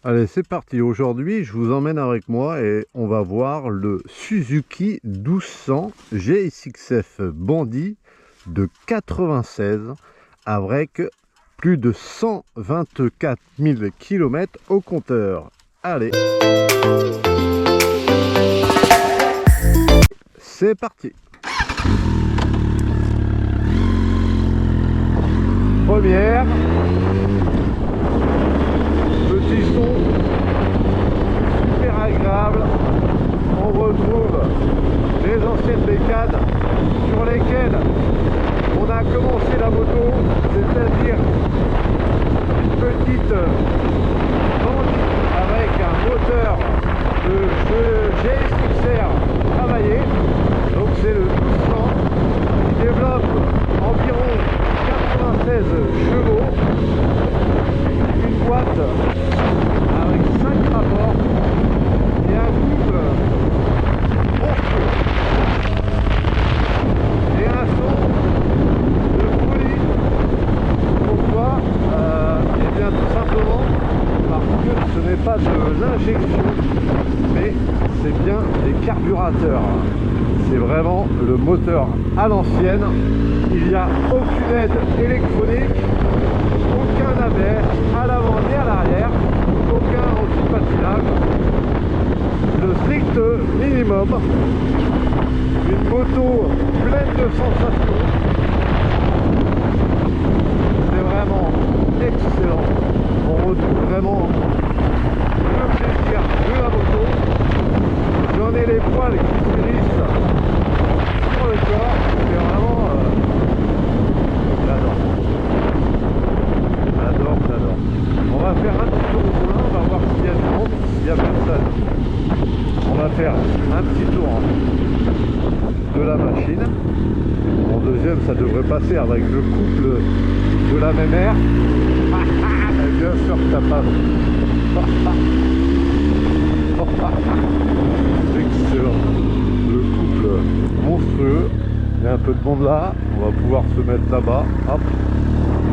Allez, c'est parti. Aujourd'hui, je vous emmène avec moi et on va voir le Suzuki 1200 GSX-F Bandit de 96 avec plus de 124 000 km au compteur. Allez, c'est parti. Première. Petit son super agréable. On retrouve les anciennes bécades sur lesquelles on a commencé la moto, c'est-à-dire une petite Bandit avec un moteur de GSX-R travaillé. Donc c'est le 1200 qui développe environ 96 chevaux, une boîte avec 5 rapports et un couple monstrueux et un son de folie. Pourquoi Eh bien tout simplement parce que ce n'est pas de l'injection mais c'est bien des carburateurs. C'est vraiment le moteur à l'ancienne. Il n'y a aucune aide électronique, aucun ABS à l'avant ni à l'arrière, aucun anti-patinage, le strict minimum. Une moto pleine de sensations. C'est vraiment excellent. On retrouve vraiment le plaisir de la moto. J'en ai les poils qui se glissent sur le corps. C'est vraiment... j'adore. J'adore. On va faire un petit tour au moulin, on va voir s'il y a du monde, s'il n'y a personne. On va faire un petit tour de la machine. En deuxième, ça devrait passer avec le couple de la même air. Bien sûr que ça passe. Excellent. Le couple monstrueux. Il y a un peu de monde là. On va pouvoir se mettre là-bas. Hop.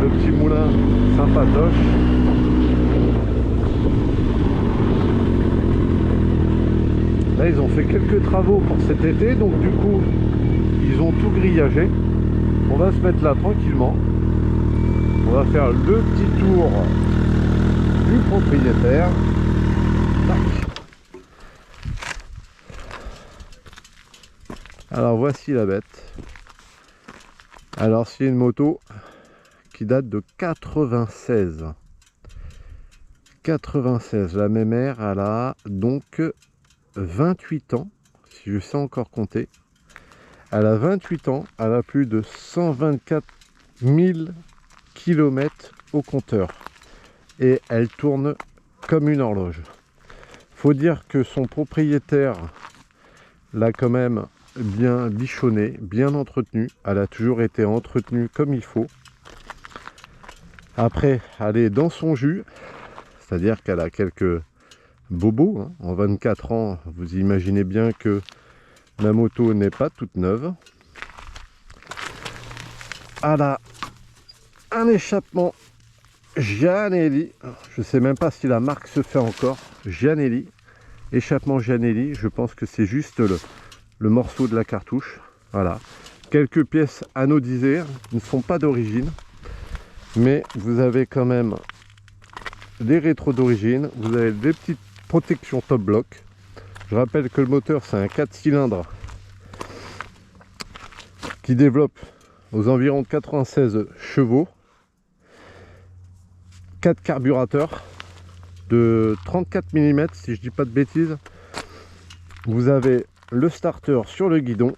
Le petit moulin sympatoche. Là, ils ont fait quelques travaux pour cet été. Donc, du coup, ils ont tout grillagé. On va se mettre là tranquillement. On va faire le petit tour du propriétaire. Tac. Alors voici la bête. Alors c'est une moto qui date de 96. 96. La même mère, elle a donc 28 ans, si je sais encore compter. Elle a 28 ans, elle a plus de 124 000 km au compteur. Et elle tourne comme une horloge. Faut dire que son propriétaire l'a quand même bien bichonnée, bien entretenue. Elle a toujours été entretenue comme il faut. Après, elle est dans son jus, c'est-à-dire qu'elle a quelques bobos. Hein. En 24 ans, vous imaginez bien que la moto n'est pas toute neuve. Elle a un échappement Gianelli. Je ne sais même pas si la marque se fait encore. Gianelli. Échappement Gianelli. Je pense que c'est juste le morceau de la cartouche. Voilà. Quelques pièces anodisées qui ne sont pas d'origine. Mais vous avez quand même des rétros d'origine. Vous avez des petites protections top block. Je rappelle que le moteur, c'est un 4 cylindres qui développe aux environs de 96 chevaux. 4 carburateurs de 34 mm, si je dis pas de bêtises. Vous avez le starter sur le guidon.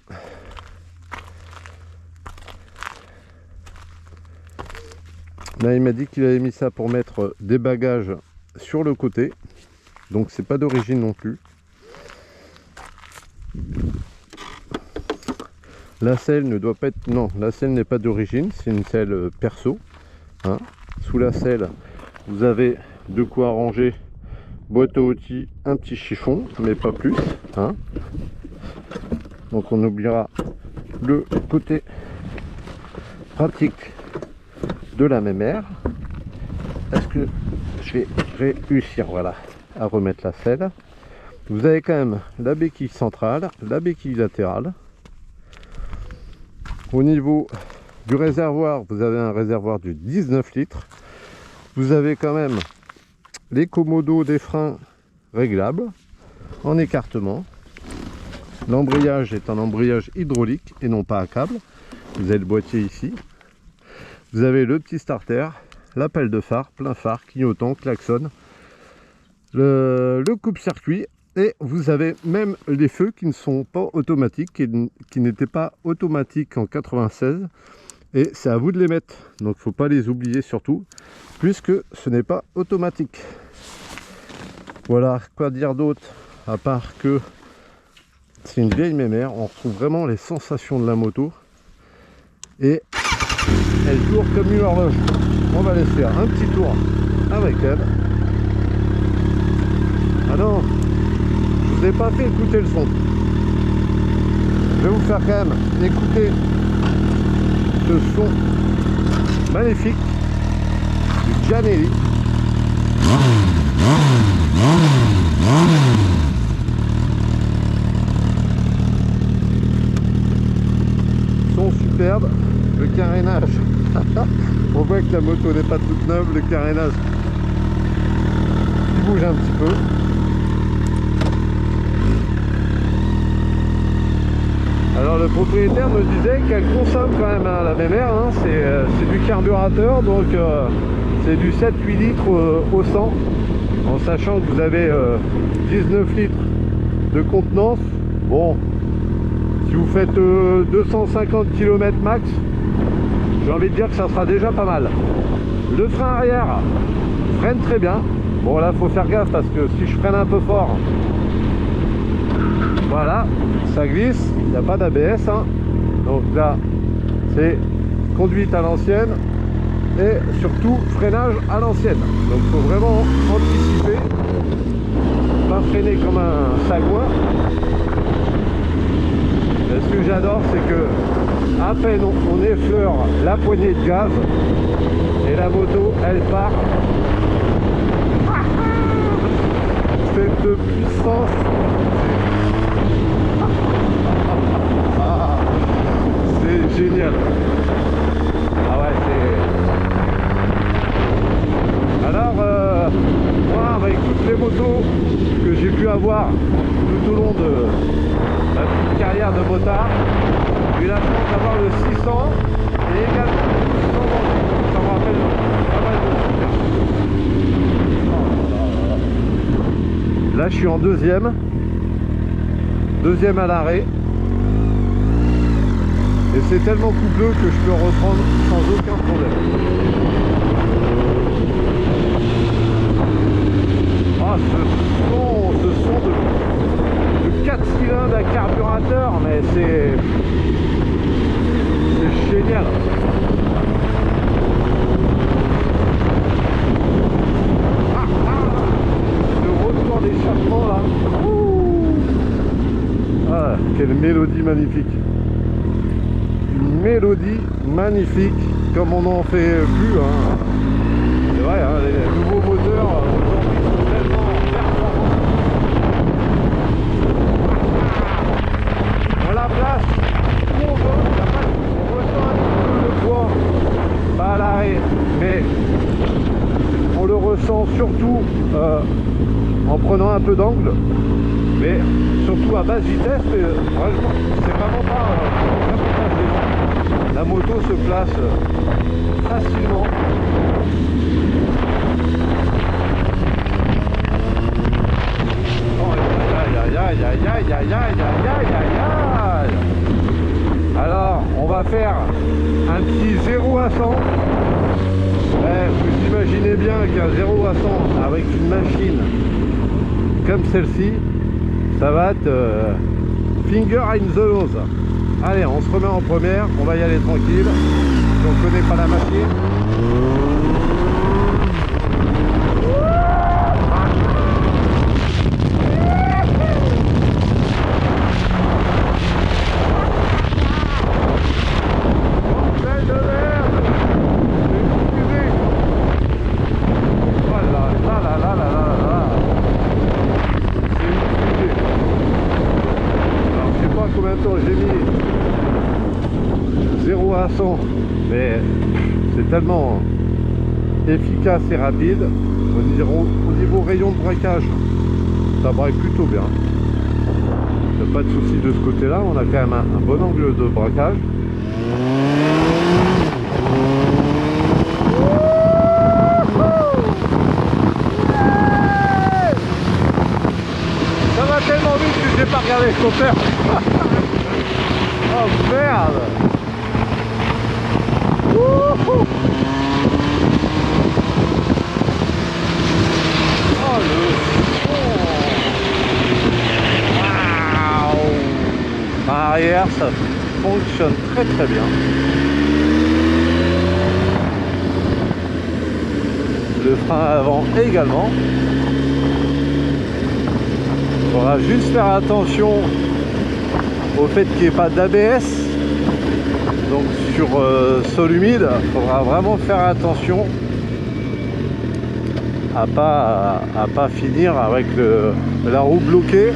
Là, il m'a dit qu'il avait mis ça pour mettre des bagages sur le côté. Donc, c'est pas d'origine non plus. La selle ne doit pas être... Non, la selle n'est pas d'origine. C'est une selle perso. Hein. Sous la selle, vous avez de quoi ranger boîte à outils, un petit chiffon, mais pas plus. Hein. Donc, on oubliera le côté pratique de la même air. Est-ce que je vais réussir, voilà, à remettre la selle. Vous avez quand même la béquille centrale, la béquille latérale. Au niveau du réservoir, vous avez un réservoir de 19 litres. Vous avez quand même les commodos des freins réglables en écartement. L'embrayage est un embrayage hydraulique et non pas à câble. Vous avez le boîtier ici. Vous avez le petit starter, la pelle de phare, plein phare, clignotant, klaxon, le coupe-circuit. Et vous avez même les feux qui ne sont pas automatiques, qui n'étaient pas automatiques en 96. Et c'est à vous de les mettre. Donc il ne faut pas les oublier surtout, puisque ce n'est pas automatique. Voilà, quoi dire d'autre, à part que c'est une vieille mémère. On retrouve vraiment les sensations de la moto. Et elle tourne comme une horloge. On va laisser faire un petit tour avec elle. Ah non, je vous ai pas fait écouter le son. Je vais vous faire quand même écouter ce son magnifique du Giannelli. Son superbe, le carénage. On voit que la moto n'est pas toute neuve, le carénage il bouge un petit peu. Alors le propriétaire me disait qu'elle consomme quand même la mémère, hein. C'est du carburateur, donc c'est du 7-8 litres au 100, en sachant que vous avez 19 litres de contenance. Bon, si vous faites 250 km max, j'ai envie de dire que ça sera déjà pas mal. Le frein arrière freine très bien. Bon là faut faire gaffe parce que si je freine un peu fort, voilà, ça glisse, il n'y a pas d'ABS, hein. Donc là c'est conduite à l'ancienne et surtout freinage à l'ancienne. Donc il faut vraiment anticiper, pas freiner comme un sagouin. Et ce que j'adore, c'est que à peine on effleure la poignée de gaz et la moto elle part. Cette puissance, c'est génial. Ah ouais, c'est... Alors moi avec toutes les motos que j'ai pu avoir tout au long de ma petite carrière de motard, j'ai eu la chance d'avoir le 600 et également le 600. Ça me rappelle pas mal de souvenirs. Là je suis en deuxième à l'arrêt. Et c'est tellement coupleux que je peux reprendre sans aucun problème. Ah, ce son de 4 cylindres à carburateur, mais c'est génial. Le retour d'échappement là. Ah, quelle mélodie magnifique. Une mélodie magnifique, comme on n'en fait plus, hein. C'est vrai, hein, les nouveaux moteurs aujourd'hui sont tellement performants. On la place où on veut, on ressent un petit peu le poids, pas à l'arrêt, mais on le ressent surtout en prenant un peu d'angle, mais surtout à basse vitesse. Franchement, c'est vraiment pas la moto se place facilement. Oh, aïe, aïe, aïe, aïe, aïe, aïe, aïe, aïe, aïe, aïe. Alors, on va faire un petit 0 à 100. Vous imaginez bien qu'un 0 à 100 avec une machine comme celle-ci, ça va être finger in the nose. Allez, on se remet en première, on va y aller tranquille, si on ne connaît pas la machine. Oh, belle de merde. Excusez. Voilà. façon, mais c'est tellement efficace et rapide. Au niveau rayon de braquage, ça braque plutôt bien. Il n'y a pas de souci de ce côté là, on a quand même un bon angle de braquage. Ça va tellement vite que j'ai pas regardé ce compteur. Oh merde. Wouhou. Oh le son. Waouh. En arrière ça fonctionne très très bien. Le frein avant également. Il faudra juste faire attention au fait qu'il n'y ait pas d'ABS. Donc sur sol humide, il faudra vraiment faire attention à pas finir avec la roue bloquée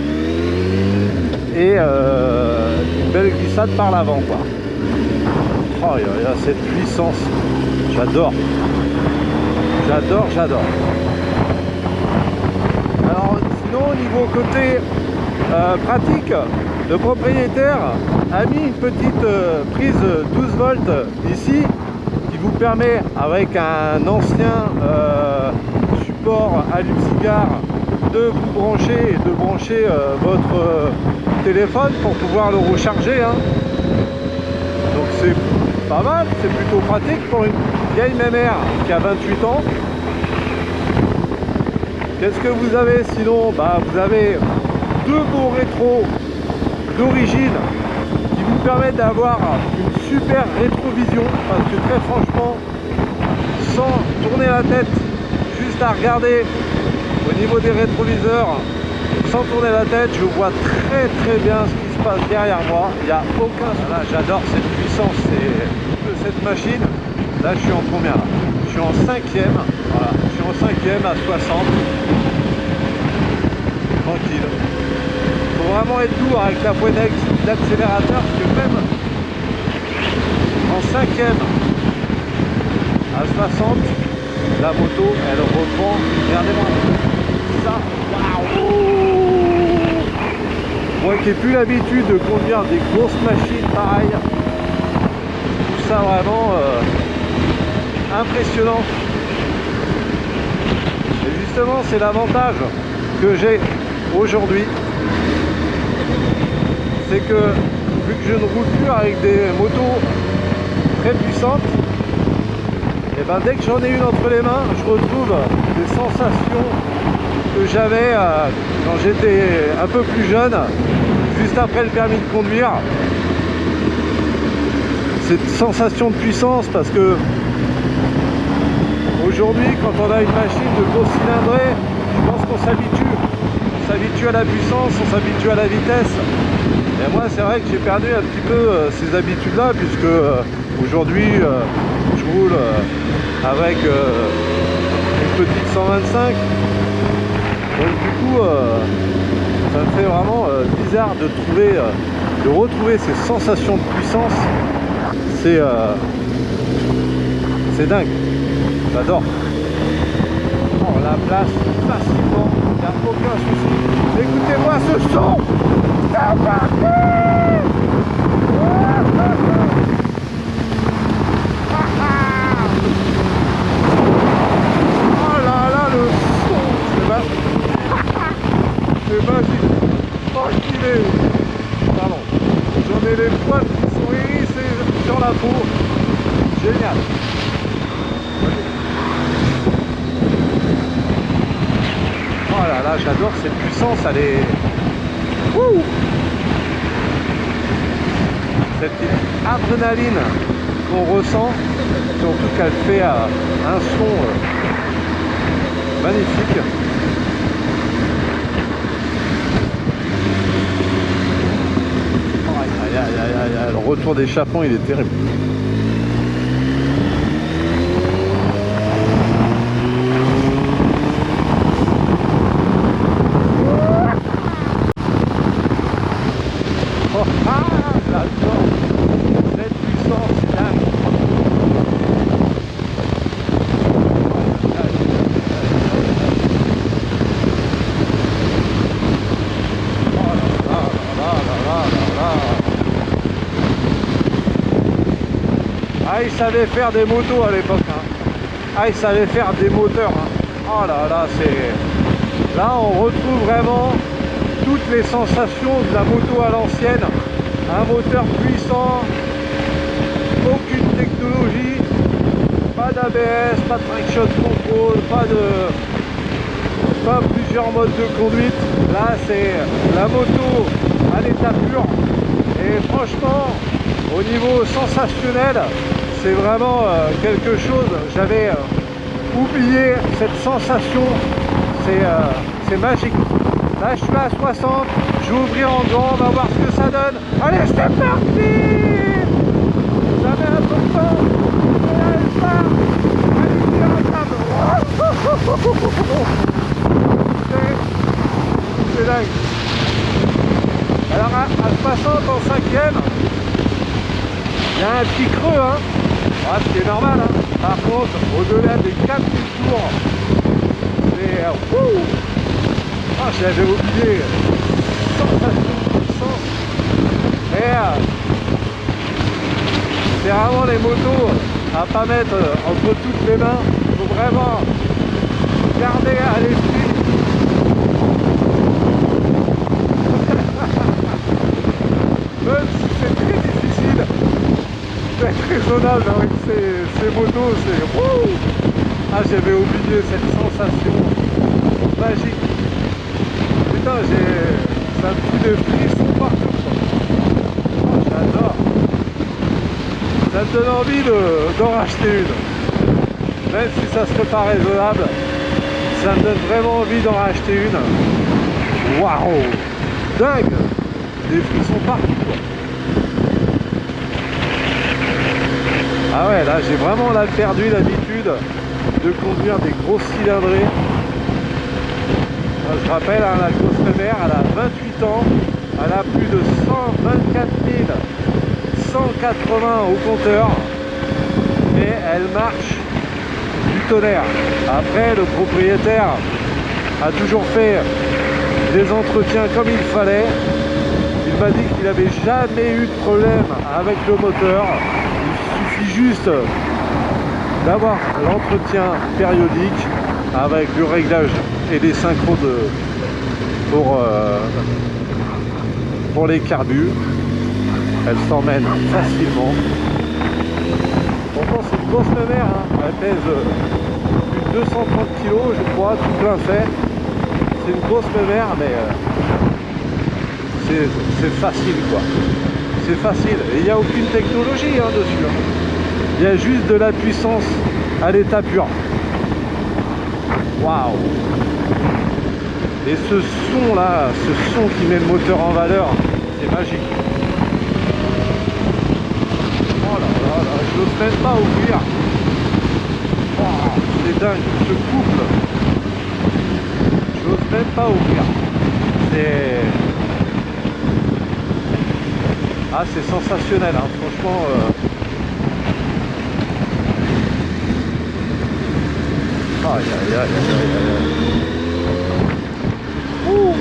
et une belle glissade par l'avant quoi. Oh, il y a cette puissance, j'adore. J'adore. Alors sinon au niveau côté pratique, le propriétaire a mis une petite prise 12 volts ici qui vous permet avec un ancien support allume-cigare de vous brancher et de brancher votre téléphone pour pouvoir le recharger hein. Donc c'est pas mal, c'est plutôt pratique pour une vieille mémère qui a 28 ans. Qu'est-ce que vous avez sinon? Bah, vous avez deux beaux rétros d'origine qui vous permettent d'avoir une super rétrovision parce que très franchement, sans tourner la tête, juste à regarder au niveau des rétroviseurs, sans tourner la tête, je vois très très bien ce qui se passe derrière moi. Il n'y a aucun... Là, j'adore cette puissance de cette machine. Là, je suis en combien là? Je suis en 5e. Voilà, je suis en 5e à 60. Tranquille. Il faut vraiment être lourd avec la poignée d'accélérateur parce que même en 5e à 60, la moto, elle reprend. Regardez-moi ça. Waouh! Moi qui n'ai plus l'habitude de conduire des grosses machines pareilles, je trouve ça vraiment impressionnant. Et justement, c'est l'avantage que j'ai aujourd'hui, c'est que vu que je ne roule plus avec des motos très puissantes, et ben dès que j'en ai une entre les mains, je retrouve des sensations que j'avais quand j'étais un peu plus jeune, juste après le permis de conduire. Cette sensation de puissance, parce que aujourd'hui quand on a une machine de grosse cylindrée, je pense qu'on s'habitue. On s'habitue à la puissance, on s'habitue à la vitesse. Et moi c'est vrai que j'ai perdu un petit peu ces habitudes là, puisque aujourd'hui je roule avec une petite 125. Donc du coup ça me fait vraiment bizarre de retrouver ces sensations de puissance. C'est dingue, j'adore. Oh, la place facilement, il n'y a aucun souci. Écoutez-moi ce son. C'est parti. Oh là là, le son, c'est magique. Oh, qu'il est. Pardon. J'en ai les poils qui sont hérissés sur la peau. Génial. Oh là là, j'adore cette puissance, elle est... Wouh. Cette adrénaline qu'on ressent, surtout qu'elle fait un son magnifique. Le retour d'échappement, il est terrible. Oh, ah, j'adore cette puissance, c'est dingue. il savait faire des motos à l'époque. Hein. Ah, il savait faire des moteurs. Hein. Oh là là, c'est... Là, on retrouve vraiment toutes les sensations de la moto à l'ancienne. Un moteur puissant, aucune technologie, pas d'ABS, pas de traction control, pas plusieurs modes de conduite. Là, c'est la moto à l'état pur. Et franchement, au niveau sensationnel, c'est vraiment quelque chose. J'avais oublié cette sensation. C'est magique. Là, je suis à 60. Je vais ouvrir en grand. On va voir ce que ça donne. Allez, c'est parti. Ça met un peu de temps. Allez, c'est dingue. Alors à 60 en 5e, il y a un petit creux, hein. Ah, ce qui est normal, hein. Par contre, au-delà des 4000 tours, c'est... Ah, j'avais oublié. Sensation de puissance. Et c'est vraiment les motos à pas mettre entre toutes les mains. Il faut vraiment garder à l'esprit. Même si c'est très difficile d'être raisonnable avec ces motos, c'est... Ah, j'avais oublié cette sensation magique. Putain, ça me fout des frissons partout. Oh, j'adore. Ça me donne envie d'en racheter une. Même si ça serait pas raisonnable, ça me donne vraiment envie d'en racheter une. Waouh, dingue. Des frissons partout, quoi. Ah ouais, là j'ai vraiment perdu l'habitude de conduire des grosses cylindrées. Je rappelle, hein, la grosse mère, elle a 28 ans, elle a plus de 124 180 au compteur et elle marche du tonnerre. Après, le propriétaire a toujours fait des entretiens comme il fallait. Il m'a dit qu'il n'avait jamais eu de problème avec le moteur. Il suffit juste d'avoir l'entretien périodique avec le réglage et des synchros pour les carbus. Elle s'emmène facilement. Pourtant c'est une grosse mère, hein. Elle pèse plus de 230 kg je crois, tout plein fait. C'est une grosse mère, mais c'est facile, quoi. C'est facile. Et il n'y a aucune technologie, hein, dessus. Hein. Il y a juste de la puissance à l'état pur. Waouh! Et ce son là, ce son qui met le moteur en valeur, c'est magique. Oh là là là, je n'ose même pas ouvrir. Oh, c'est dingue, ce couple. Je n'ose même pas ouvrir. Ah, c'est sensationnel, hein, franchement. Aïe aïe aïe aïe aïe. Ouh.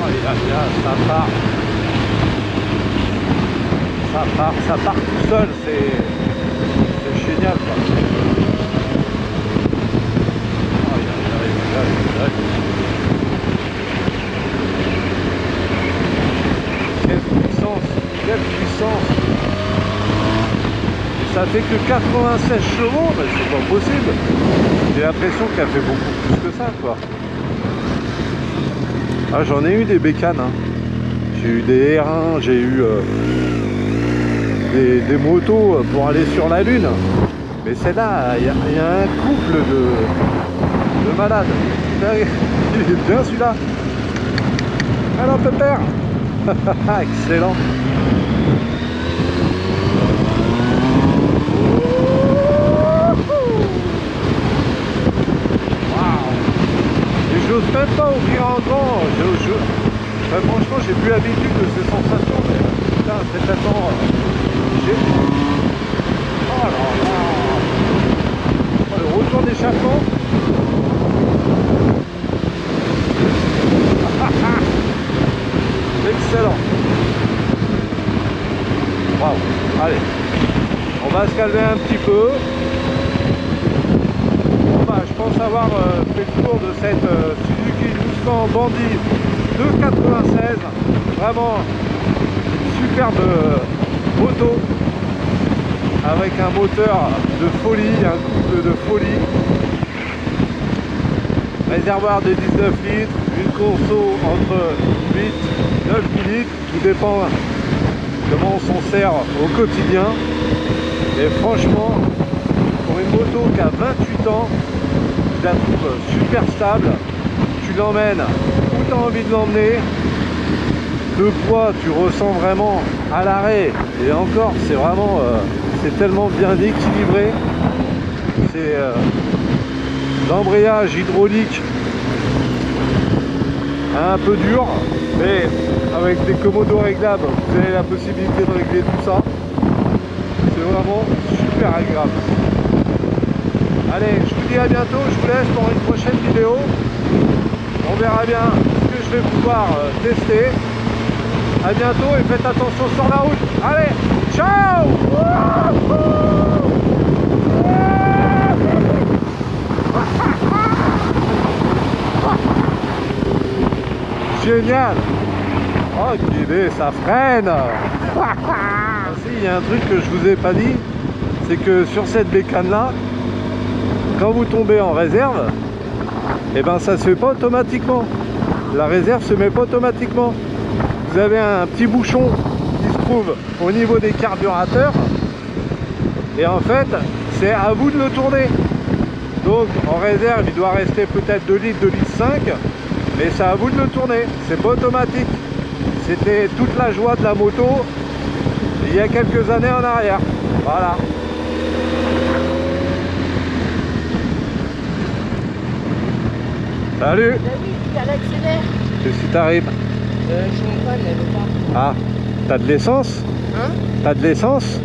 Aïe aïe aïe, ça part tout seul, c'est génial, quoi. Aïe aïe aïe aïe aïe. Quelle puissance! Et ça fait que 96 chevaux, ben c'est pas possible. J'ai l'impression qu'elle fait beaucoup plus que ça, quoi. Ah, j'en ai eu des bécanes, hein. J'ai eu des R1, j'ai eu des motos pour aller sur la lune. Mais celle-là, il y a un couple de malades. Il est bien celui-là. Alors pépère. Excellent. J'ose même pas ouvrir en grand. Enfin, franchement, j'ai plus l'habitude de ces sensations. Mais putain, c'est tellement. Oh là là. Oh, le retour d'échappement. Waouh. Allez, on va se calmer un petit peu. Bon, bah, je pense avoir fait le tour de cette Suzuki Mustang Bandit de 96. Vraiment une superbe moto avec un moteur de folie, un couple de folie, réservoir de 19 litres, une conso entre 8 et 9 litres, tout dépend comment on s'en sert au quotidien. Et franchement, pour une moto qui a 28 ans, je la trouve super stable. Tu l'emmènes où tu as envie de l'emmener. Le poids, tu ressens vraiment à l'arrêt. Et encore, c'est vraiment, c'est tellement bien équilibré. C'est l'embrayage hydraulique un peu dur, mais avec des commodos réglables, vous avez la possibilité de régler tout ça. C'est vraiment super agréable. Allez, je vous dis à bientôt, je vous laisse pour une prochaine vidéo. On verra bien ce que je vais pouvoir tester. À bientôt et faites attention sur la route. Allez, ciao! Génial! Oh, quelle idée, ça freine! Si, il y a un truc que je vous ai pas dit, c'est que sur cette bécane là, quand vous tombez en réserve, et ben ça se fait pas automatiquement. La réserve se met pas automatiquement. Vous avez un petit bouchon qui se trouve au niveau des carburateurs, et en fait, c'est à vous de le tourner. Donc en réserve, il doit rester peut-être 2 litres, 2 litres 5, mais c'est à vous de le tourner, c'est pas automatique. C'était toute la joie de la moto il y a quelques années en arrière. Voilà. Salut. Bah oui, tu l'accélère. Qu'est-ce qui t'arrive? Je suis en panne, elle veut pas. Ah, t'as de l'essence? Hein? T'as de l'essence?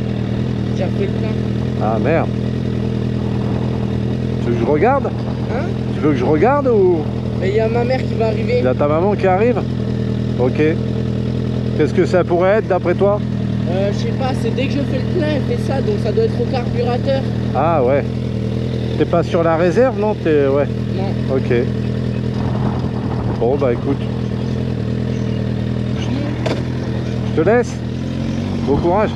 J'ai refait le plein. Ah merde. Tu veux que je regarde? Hein? Tu veux que je regarde ou... Mais il y a ma mère qui va arriver. Il y a ta maman qui arrive? Ok. Qu'est-ce que ça pourrait être d'après toi? Je sais pas, c'est dès que je fais le plein, elle fait ça, donc ça doit être au carburateur. Ah ouais. T'es pas sur la réserve, non? T'es... Ouais. Non. Ok. Bon bah écoute. Je te laisse. Bon courage.